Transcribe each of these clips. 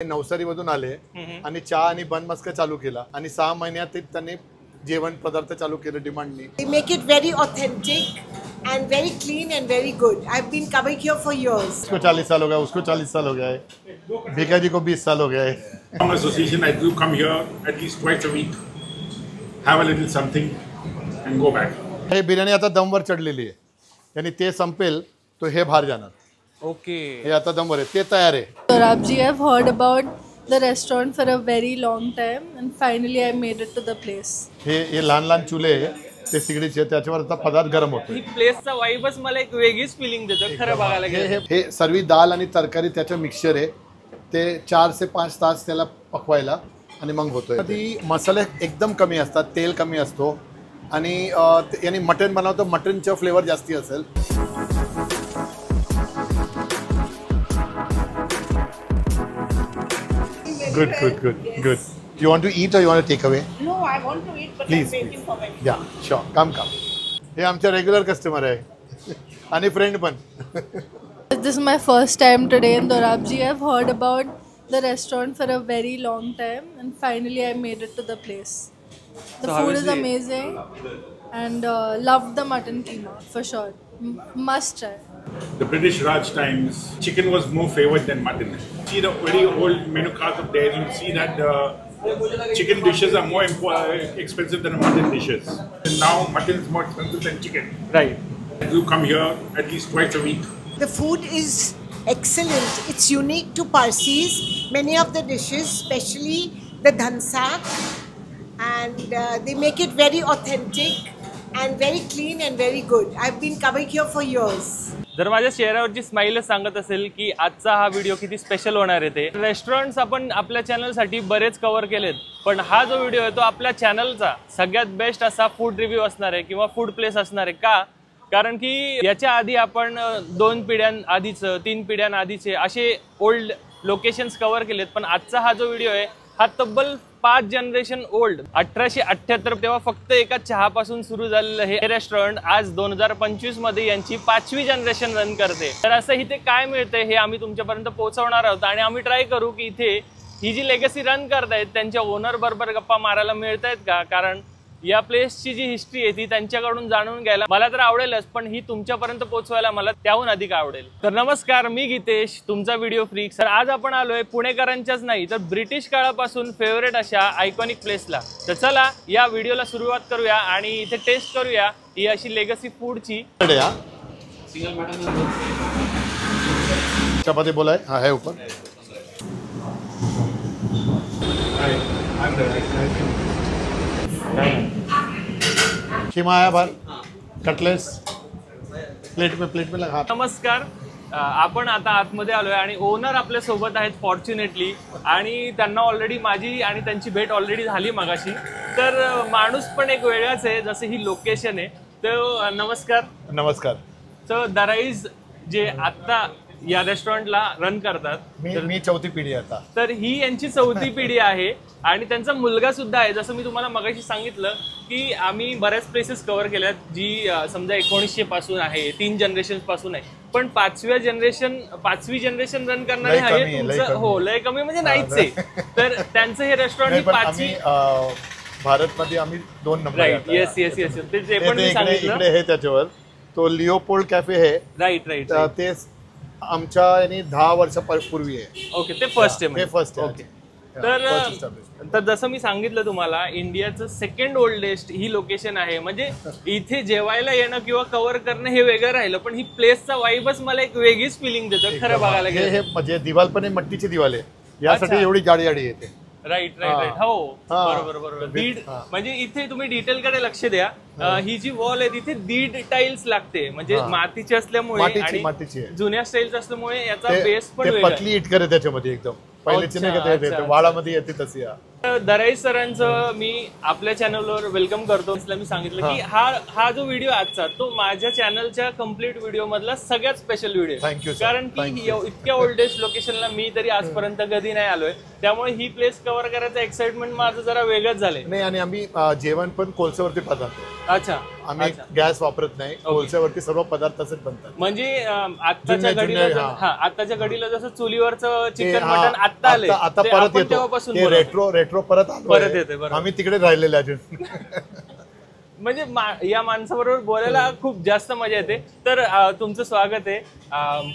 नवसारी मधून आले आणि चहा आणि बन मस्का चालू केला आणि 6 महिन्यात त्यांनी जेवण पदार्थ चालू केले डिमांडनी. They make it very authentic and very clean and very good. I've been coming here for years. उसको 40 साल हो गया, उसको 40 साल हो गया है, भिका जी को 20 साल हो गया है. Association, I do come here at least twice a week, have a little something and go back. हे बिर्याणी आता दमवर चढलेली आहे, यानी ते संपेल तो हे बाहेर जाणार. ओके हे आता दमवर आहे, ते तयार आहे. Saurabh ji, I've heard about the restaurant for a very long time and finally I made it to the place. हे लहान लहान चुले ते सिगडीचे, त्याच्यावर आता पदार्थ गरम होतो. ही प्लेसचा वाइबच मला एक वेगळीच फिलिंग देतो खरं बघायला गेलं. हे सर्व दाल आणि तरकारी त्याचं मिक्सचर आहे, ते 4 से 5 तास त्याला पकवायला आणि मग होतोय. ती मसाले एकदम कमी असतात, तेल कमी असतो आणि यानी मटन बनवतो, मटनचं फ्लेवर जास्ती असेल. Good, good, good, good. You want to eat or you want to take away? No, I want to eat, but Please, I'm waiting for my. Yeah, sure. Come. हे आमचे रेग्युलर कस्टमर आहे आणि friend पण. This is my first time today in Saurabh ji. I've heard about the restaurant for a very long time and finally I made it to the place. The food is amazing and loved the mutton keema for sure. Must try. The British Raj times, chicken was more favored than mutton. See the very old menu cards of theirs, you see that chicken dishes are more expensive than mutton dishes. And now mutton is more expensive than chicken. Right. I do come here at least twice a week. The food is excellent. It's unique to Parsis. Many of the dishes, especially the dhansak, and they make it very authentic and very clean and very good. I've been coming here for years. जर माझ्या चेहऱ्यावरची स्माइलच सांगत असेल की आजचा हा video किती special होणार आहे. ते रेस्टॉरंट्स आपण आपल्या चॅनलसाठी बरेच कव्हर केलेत, पण हा जो व्हिडिओ आहे तो आपल्या चॅनलचा सगळ्यात बेस्ट असा फूड रिव्ह्यू असणार आहे किंवा फूड प्लेस असणार आहे. का? कारण की याच्या आधी आपण 2 पिढ्यांआधीच 3 पिढ्यांआधीचे असे ओल्ड लोकेशन्स कव्हर केलेत, पण आजचा हा जो व्हिडिओ आहे हा तब्बल 5 जनरेशन ओल्ड. 1878 तेव्हा फक्त एका चहापासून सुरू झालेलं हे रेस्टॉरंट आज 2025 मध्ये यांची 5वी जनरेशन रन करते. तर असं इथे काय मिळतंय हे आम्ही तुमच्यापर्यंत पोहोचवणार आहोत आणि आम्ही ट्राय करू की इथे ही जी लेगसी रन करतायत त्यांच्या ओनर बरोबर गप्पा मारायला मिळतायत का, कारण या प्लेसची जी हिस्ट्री आहे ती त्यांच्याकडून जाणून घ्यायला मला तर आवडेलच, पण ही तुमच्यापर्यंत पोहोचवायला मला त्याहून अधिक आवडेल. तर नमस्कार, मी गीतेश, तुमचा व्हिडिओ फ्रीक. सर आज आपण आलोय पुणेकरांच्याच नाही तर ब्रिटिश काळापासून फेवरेट अशा आयकॉनिक प्लेसला. तर चला या व्हिडिओला सुरुवात करूया आणि इथे टेस्ट करूया ही अशी लेगसी फूडची. चपाती बोला है ऊपर. खीमा आया बाहर, कटलेट्स प्लेट में लगा. नमस्कार, आपण आता आतमध्ये आलोय आणि ओनर आपल्या सोबत आहेत फॉर्च्युनेटली, आणि त्यांना ऑलरेडी माझी आणि त्यांची भेट ऑलरेडी झाली मगाशी. तर माणूस पण एक वेगळाच आहे, जसं ही लोकेशन आहे. तर नमस्कार. नमस्कार. तर दराईज जे आता या रेस्टॉरंटला रन करतात, मी 4थी पिढी आता. तर ही यांची 4थी पिढी आहे आणि त्यांचा मुलगा सुद्धा आहे. जसं मी तुम्हाला मगाशी सांगितलं की आम्ही बऱ्याच प्लेसेस कव्हर केल्यात जी समजा 1900 पासून आहे, 3 जनरेशन पासून आहे, पण 5वी जनरेशन रन करणारे आहे तुमचं. हो, लय कमी म्हणजे नाहीच आहे. तर त्यांचं हे रेस्टॉरंट 5वी भारतमध्ये आम्ही 2 number. Right. Yes yes yes. ते पण मी सांगितलं. इकडे हे त्याच्यावर तो लिओपोल्ड कॅफे आहे. Right right. ते आमच्या यानी 10 वर्षापूर्वी आहे. ओके, ते फर्स्ट आहे. फर्स्ट. ओके. तर जसं मी सांगितलं तुम्हाला, इंडियाचं 2nd ओल्डेस्ट ही लोकेशन आहे. म्हणजे इथे जेवायला येणं किंवा कव्हर करणं हे वेगळं राहिलं, पण ही प्लेसचा वाईबच मला एक वेगळीच फिलिंग देतो खरं बघायला गेलं. हे म्हणजे दिवाल पण मट्टीची दिवाल आहे, यासाठी एवढी जाडी येते. Right right right. हो, बरोबर बरोबर. दीड म्हणजे इथे तुम्ही डिटेल कडे लक्ष द्या. ही जी वॉल आहे तिथे दीड टाइल्स लागते, म्हणजे मातीची असल्यामुळे आणि जुन्या स्टाईल्स असल्यामुळे याचा बेस पण पतली इटकर आहे त्याच्यामध्ये एकदम. पहिलेची नाही का वाडामध्ये येते तशी. दराई सरांचं मी आपल्या चॅनलवर वेलकम करतो. मी सांगितलं की हा जो व्हिडिओ आजचा तो माझ्या चॅनलच्या कम्प्लीट व्हिडिओ मधला सगळ्यात स्पेशल व्हिडिओ थँक्यू कारण की इतक्या ओल्डेस्ट लोकेशनला मी तरी आजपर्यंत कधी नाही आलोय, त्यामुळे ही प्लेस कव्हर करायचं एक्साइटमेंट माझं जरा वेगळंच झालंय. नाही आणि आम्ही जेवण पण कोळशावरती पदार्थ अच्छा, आम्ही गॅस वापरत नाही, कोळशावरती सर्व पदार्थ तसेच बनतात. म्हणजे आताच्या घडीला जसं चुलीवरचं चिकन मटन आता आले आता परत येतो तेव्हापासून रेट्रो परत येते. आम्ही तिकडे राहिलेले अजून. म्हणजे या माणसाबरोबर बोलायला खूप जास्त मजा येते. तर तुमचं स्वागत आहे.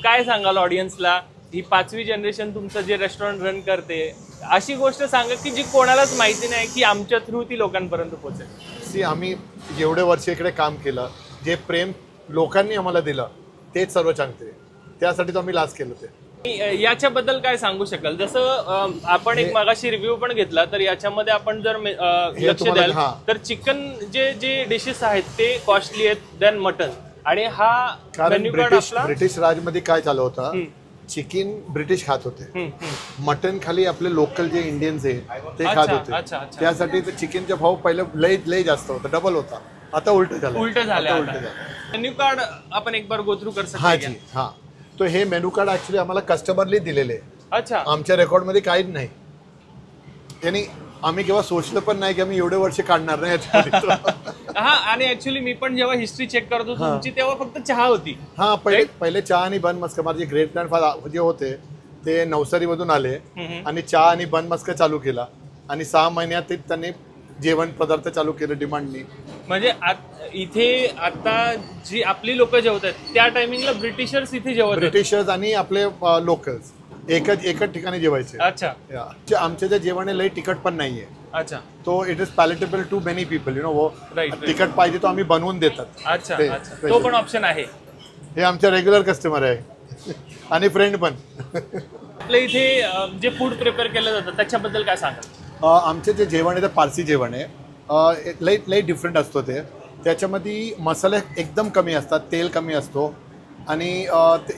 काय सांगाल ऑडियन्सला, ही 5वी जनरेशन तुमचं जे रेस्टॉरंट रन करते, अशी गोष्ट सांगा की जी कोणालाच माहिती नाही की आमच्या थ्रू ती लोकांपर्यंत पोहोचेल. आम्ही एवढे वर्ष इकडे काम केलं, जे प्रेम लोकांनी आम्हाला दिलं तेच सर्व सांगते, त्यासाठी तो आम्ही लास्ट केलं. ते याच्याबद्दल काय सांगू शकाल? जसं आपण एक मागाशी रिव्ह्यू पण घेतला, तर याच्यामध्ये आपण जर लक्ष द्याल तर चिकन जे डिशेस आहेत ते कॉस्टली आहेत देन मटन. आणि हा ब्रिटिश राजमध्ये काय चालू होतं, चिकन ब्रिटिश खात होते, मटन खाली आपले लोकल जे इंडियन्स आहे ते खात होते. त्यासाठी चिकनचा भाव पहिलं लय जास्त होता, डबल होता. आता उलट झालं. मेन्यू कार्ड आपण एक बार गो थ्रू कर सकतो. हा, तो हे मेनू कार्ड ऍक्च्युली आम्हाला कस्टमरली दिलेले. अच्छा, आमच्या रेकॉर्ड मध्ये काहीच नाही. त्यांनी आम्ही केव्हा सोचलं पण नाही की आम्ही एवढे वर्ष काढणार नाही. हा, आणि ऍक्च्युली मी पण जेव्हा हिस्ट्री चेक करतो तुमची तेव्हा फक्त चहा होती. हा, पहिले चहा आणि बन मस्का. माझे ग्रेट ग्रँडफादर जे होते ते नवसारी मधून आले आणि चहा आणि बन मस्का चालू केला आणि 6 महिन्यात त्यांनी जेवण पदार्थ चालू केलं डिमांडनी. म्हणजे इथे आता जी आपली लोक जेवतात त्या टायमिंगला ब्रिटिशर्स इथे जेवत, ब्रिटिशर्स आणि आपले लोकल्स एकच ठिकाणी जेवायचे. अच्छा, आमचे जे जेवण आहे लय तिखट पण नाहीये. अच्छा, तो it is palatable to many people, you know. वो तिखट पाहिजे तो आम्ही बनवून देतात. अच्छा, तो पण ऑप्शन आहे. हे आमचे रेग्युलर कस्टमर आहे आणि फ्रेंड पण. आपल्या इथे जे फूड प्रिपेअर केलं जातं त्याच्याबद्दल काय सांगाल? आमचे जे जेवण आहे ते पारसी जेवण आहे. लई डिफरंट असतो ते. त्याच्यामध्ये मसाले एकदम कमी असतात, तेल कमी असतो आणि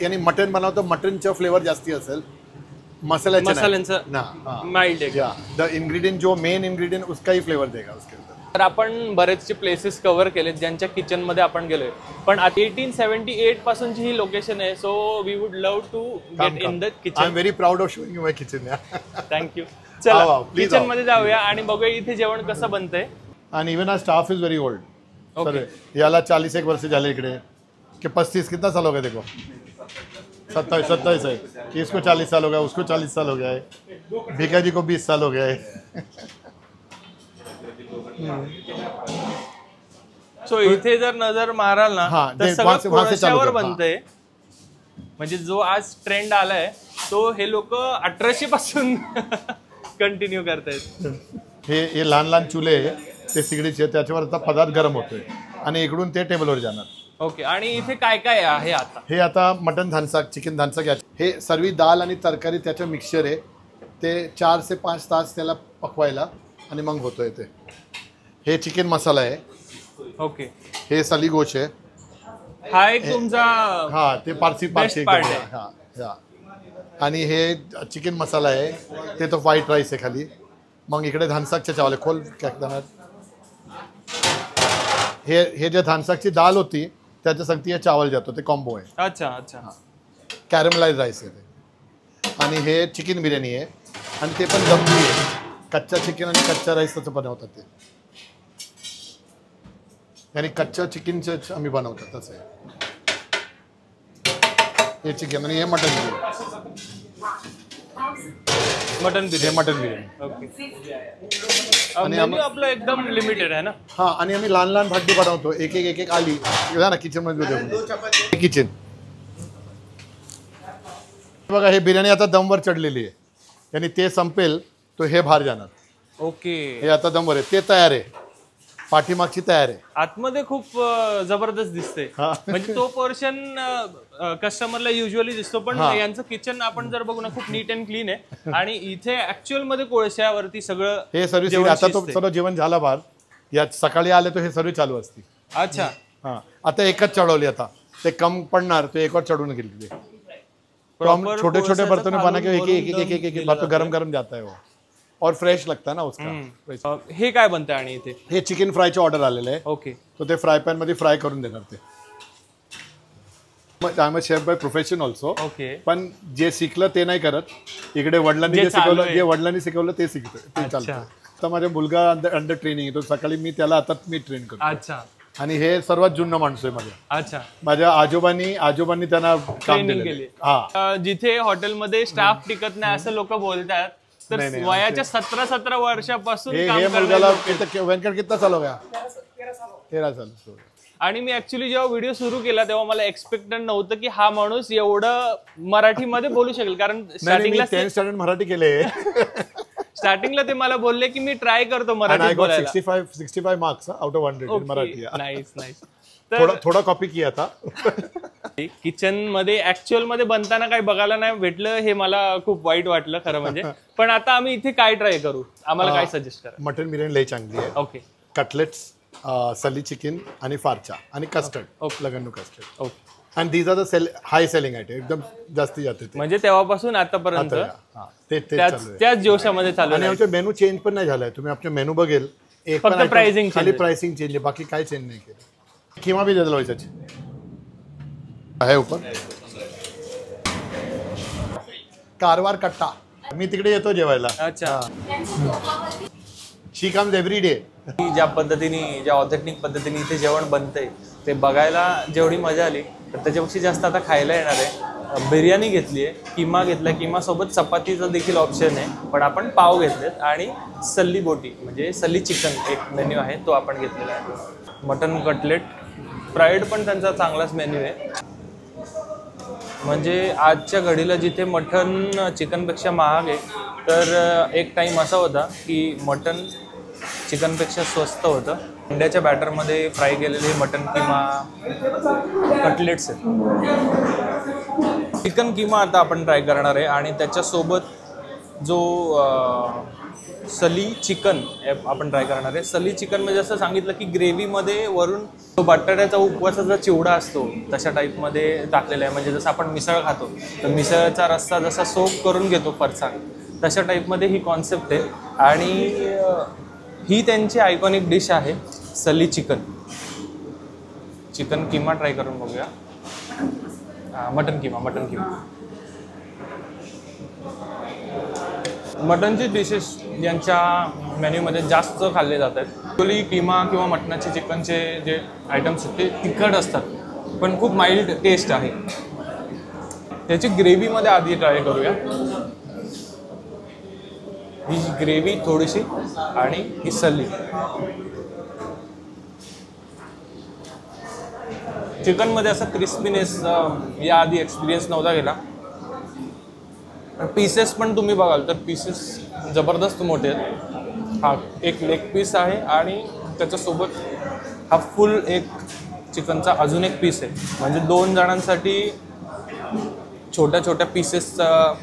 यानी मटन बनवतो, मटनचं फ्लेवर जास्ती असेल, मसाल्यांचं माइल्ड आहे. द इंग्रेडिएंट जो मेन इंग्रेडिएंट उसका ही फ्लेवर देगा उसके अंदर. तर आपण बरेचसे प्लेसेस कव्हर केलेत ज्यांच्या किचन मध्ये आपण गेलोय, पण 1878 पासूनची ही लोकेशन आहे. So we would love to get in the kitchen. I am very proud of showing you my kitchen. Thank you. चला किचन मध्ये जाऊया आणि बघूया इथे जेवण कसं बनतंय. आणि even our staff is very old. याला 41 वर्ष झाले इकडे, कि 35 कितना साल हो गया देखो, 27 है. इसको 40 साल हो गया, उसको 40 साल हो गया है, भिका जी को 20 साल हो गया है. सो इथे जर नजर माराल ना तर सगळं कोळशावर बनतंय. म्हणजे जो आज ट्रेंड आलाय तो हे लोक 1800 पासून कंटिन्यू करतायत. हे लहान चुले ते सिगडीचे, त्याच्यावर पदार्थ गरम होतोय आणि इकडून ते टेबलवर जाणार. ओके, आणि इथे काय काय आहे आता? हे आता मटन धानसाक, चिकन धानसाक, हे सर्व दाल आणि तरकारी त्याचं मिक्सचर आहे. ते 4 ते 5 तास त्याला पकवायला आणि मग होतोय ते. हे चिकन मसाला आहे. ओके, हे सली गोश आहे. हा एक तुमचा हा, ते पारसी part आहे. हा. आणि हे चिकन मसाला आहे, ते तो व्हाईट राईस आहे खाली. मग इकडे धानसाकचे चावले खोल टाकणार. हे जे धानसाकची दाल होती त्याच्या संगती हे चावल जातो, ते कॉम्बो आहे. अच्छा अच्छा, कॅरमलाइज राईस आहे ते. आणि हे चिकन बिर्याणी आहे आणि ते पण दमली आहे. कच्चा चिकन आणि कच्चा राईस त्याचं बनवतात ते. आणि कच्च्या चिकनचं आम्ही बनवतात तसं आहे. हे चिकन आणि हे mutton biryani. Mutton biryani. Okay, आणि आपलं एकदम लिमिटेड आहे ना. हा, आणि आम्ही लहान भांडी बनवतो. एक आली ना किचन मध्ये. किचन बघा, हे बिर्याणी आता दमवर चढलेली आहे आणि ते संपेल तो हे बाहेर जाणार. ओके, हे आता दमवर आहे, ते तयार आहे, पाठीमागची तयार आहे. आतमध्ये खूप जबरदस्त दिसते. म्हणजे तो पोर्शन कस्टमरला युजली दिसतो, पण यांचं किचन आपण जर बघू ना खूप नीट अँड क्लीन आहे. आणि इथे ऍक्च्युअल मध्ये कोळशावरती सगळं हे सर्व आता तो सर्व जेवण झालं बाहेर. या सकाळी आले तो हे सर्व चालू असते. अच्छा, हा, आता एकच चढवली. आता ते कम पडणार, तो एक और चढ़ून गेली. छोटे छोटे बर्तन बना के एक बर्तन गरम जाता है वो. और फ्रेश लगता है ना उसका. हे काय बनतं आणि इथे? हे चिकन फ्रायची ऑर्डर आलेलं आहे. ओके. तो ते फ्राय पॅन मध्ये फ्राय करून देणार ते. I am a chef by profession also. Okay. पण जे शिकलं ते नाही करत. इकडे वडिलांनी जे वडिलांनी शिकवलं ते शिकतं, ते चालतं. तर माझा मुलगा अंडर ट्रेनिंग आहे. तो सकाळी मी त्याला आता मी ट्रेन करतो. अच्छा. आणि हे सर्वात जुनं माणूस आहे माझ्या. अच्छा. माझ्या आजोबांनी त्यांना काम केली. हा. जिथे हॉटेलमध्ये स्टाफ टिकत नाही असं लोक बोलतात, तर वयाच्या 17 वर्षापासून काम मुलगाला व्यंकट कितना साल हो गया? 13 साल. आणि मी ऍक्च्युली जेव्हा व्हिडिओ सुरू केला तेव्हा मला एक्सपेक्टेड नव्हतं की हा माणूस एवढं मराठीमध्ये बोलू शकेल, कारण स्टार्टिंगला 10th स्टँडर्ड मराठी केले. स्टार्टिंगला ते मला बोलले की मी ट्राय करतो मराठी बोलायला. 65 marks out of 100 in Marathi. Nice nice. थोडा कॉपी किया था. किचन मध्ये ऍक्च्युअल मध्ये बनताना काही बघायला नाही भेटलं, हे मला खूप वाईट वाटलं खरं म्हणजे. पण आता आम्ही इथे काय ट्राय करू, आम्हाला काय सजेस्ट करा? मटन बिर्याणी लई चांगली आहे. ओके. कटलेट्स, सली चिकन आणि फारचा आणि कस्टर्ड, लगन्नू कस्टर्ड. ओके. आणि these are the high selling item, एकदम जास्ती जाते. म्हणजे तेव्हापासून आतापर्यंत त्याच जोशामध्ये चालू आहे. आणि आमचे मेनू चेंज पण नाही झालाय. तुम्ही आपले मेनू बघेल, एक फक्त प्राइसिंग खाली प्राइसिंग चेंज आहे, बाकी काय चेंज नाही केलं. किमा भी दे दो त्याची आहे ऊपर. कारवार कट्टा. मी तिकडे येतो जेवायला. अच्छा. शी कम्स एव्हरी डे. ज्या पद्धतीने, ज्या ऑथेंटिक पद्धतीने इथे जेवण बनतंय ते बघायला जेवढी मजा आली, तर त्याच्यापेक्षा जास्त आता खायला येणार आहे. बिर्याणी घेतली आहे, किमा घेतला, किमा सोबत चपातीचा देखील ऑप्शन आहे, पण आपण पाव घेतलेत. आणि सल्ली बोटी म्हणजे सल्ली चिकन एक मेन्यू आहे, तो आपण घेतलेला आहे. मटन कटलेट फ्राईड पण त्यांचा चांगलाच मेन्यू आहे. म्हणजे आजच्या घडीला जिथे मटन चिकनपेक्षा महाग आहे, तर एक टाईम असा होता की मटन चिकनपेक्षा स्वस्त होतं. अंड्याच्या बॅटरमध्ये फ्राय केलेले मटन किमा कटलेट्स आहेत. चिकन किमा आता आपण ट्राय करणार आहे. आणि त्याच्यासोबत जो सली चिकन आपण ट्राय करणार आहे. सली चिकन म्हणजे जसं सांगितलं की ग्रेव्हीमध्ये वरून तो बटाट्याचा उपवासाचा चिवडा असतो तशा टाईपमध्ये टाकलेला आहे. म्हणजे जसं आपण मिसळ खातो तर मिसळचा रस्सा जसा सोप करून घेतो फरसाण, तशा टाईपमध्ये ही कॉन्सेप्ट आहे. आणि ही त्यांची आयकॉनिक डिश आहे सली चिकन. चिकन किमा ट्राय करून बघूया. मटन किमा. मटनचे डिशेस यांच्या मेन्यूमध्ये जास्त खाल्ले जात आहेत. ॲक्च्युअली किमा किंवा मटणाचे चिकनचे जे आयटम्स आहेत ते तिखट असतात, पण खूप माइल्ड टेस्ट आहे. त्याची ग्रेव्हीमध्ये आधी ट्राय करूया. ही ग्रेव्ही थोडीशी आणि ही सल्ली. चिकनमध्ये असा क्रिस्पीनेस याआधी एक्सपिरियन्स नव्हता गेला. पीसेस पण तुम्ही बघाल तर पीसेस जबरदस्त मोठे आहेत. हा एक लेग पीस आहे आणि त्याच्यासोबत हा फुल एक चिकनचा अजून एक पीस आहे. म्हणजे 2 जणांसाठी छोट्या छोट्या पीसेसचा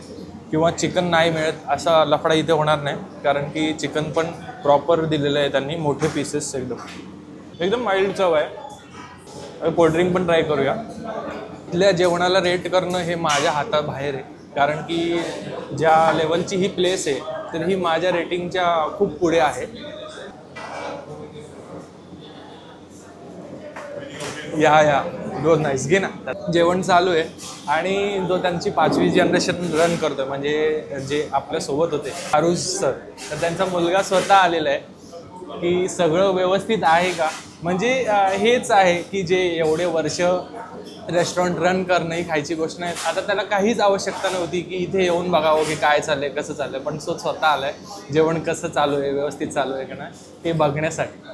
किंवा चिकन नाही मिळत असा लफडा इथे होणार नाही, कारण की चिकन पण प्रॉपर दिलेलं आहे त्यांनी, मोठे पीसेस एकदम माइल्ड चव आहे. कोल्ड्रिंक पण ट्राय करूया. इथल्या जेवणाला रेट करणं हे माझ्या हाताबाहेर आहे, कारण की ज्या लेवलची ही प्लेस आहे तर ही माझ्या रेटिंगच्या खूप पुढे आहे. या रोज नाईस घे ना. जेवण चालू आहे आणि जो त्यांची 5वी जनरेशन रन करतोय म्हणजे जे आपल्यासोबत होते आरुष सर, तर त्यांचा मुलगा स्वतः आलेला आहे की सगळं व्यवस्थित आहे का. म्हणजे हेच आहे की जे एवढे वर्ष रेस्टॉरंट रन करणं ही खायची गोष्ट नाही. आता त्याला काहीच आवश्यकता नव्हती की इथे येऊन बघावं की काय चाललंय, कसं चाललंय, पण तो स्वतः आलाय जेवण कसं चालू आहे, व्यवस्थित चालू आहे का नाही हे बघण्यासाठी.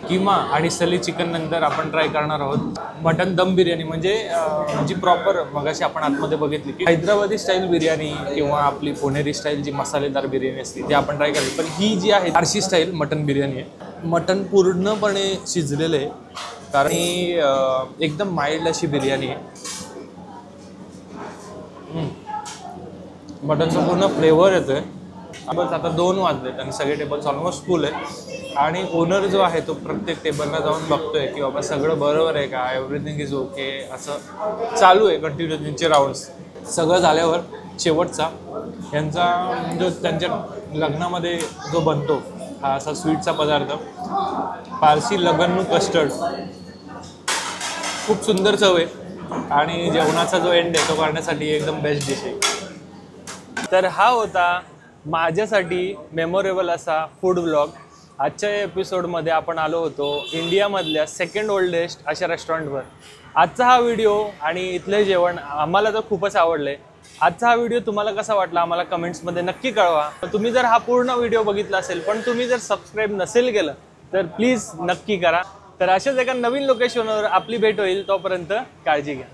किमा आणि सली चिकन नंतर आपण ट्राय करणार आहोत मटन दम बिर्याणी. म्हणजे जी प्रॉपर मगाशी आपण आतमध्ये बघितली की हैदराबादी स्टाईल बिर्याणी किंवा आपली पुणेरी स्टाईल जी मसालेदार बिर्याणी असते ती आपण ट्राय करली. पण ही जी आहे पारशी स्टाईल मटन बिर्याणी आहे. मटन पूर्णपणे शिजलेलं आहे, कारण ही एकदम माइल्ड अशी बिर्याणी आहे. मटनचा पूर्ण फ्लेवर येतोय बस आता 2 वाजलेत आणि सगळे टेबल्स ऑलमोस्ट फुल आहेत आणि ओनर जो आहे तो प्रत्येक टेबलला जाऊन बघतोय की बाबा सगळं बरोबर आहे का, एव्हरीथिंग इज ओके, असं चालू आहे कंटिन्यू त्यांचे राऊंड्स. सगळं झाल्यावर शेवटचा यांचा म्हणजे त्यांच्या लग्नामध्ये जो बनतो हा असा स्वीटचा पदार्थ पारसी लगन्नू कस्टर्ड, खूप सुंदर चव आहे आणि जेवणाचा जो एंड आहे तो करण्यासाठी एकदम बेस्ट डिश आहे. तर हा होता माझ्यासाठी मेमोरेबल असा फूड ब्लॉग. आजच्या एपिसोडमध्ये आपण आलो होतो इंडियामधल्या सेकंड ओल्डेस्ट अशा रेस्टॉरंटवर. आजचा हा व्हिडिओ आणि इथले जेवण आम्हाला तर खूपच आवडलं आहे. आजचा हा व्हिडिओ तुम्हाला कसा वाटला आम्हाला कमेंट्समध्ये नक्की कळवा. तुम्ही जर हा पूर्ण व्हिडिओ बघितला असेल पण तुम्ही जर सबस्क्राईब नसेल केलं तर प्लीज नक्की करा. तर अशाच एका नवीन लोकेशनवर आपली भेट होईल. तोपर्यंत काळजी घ्या.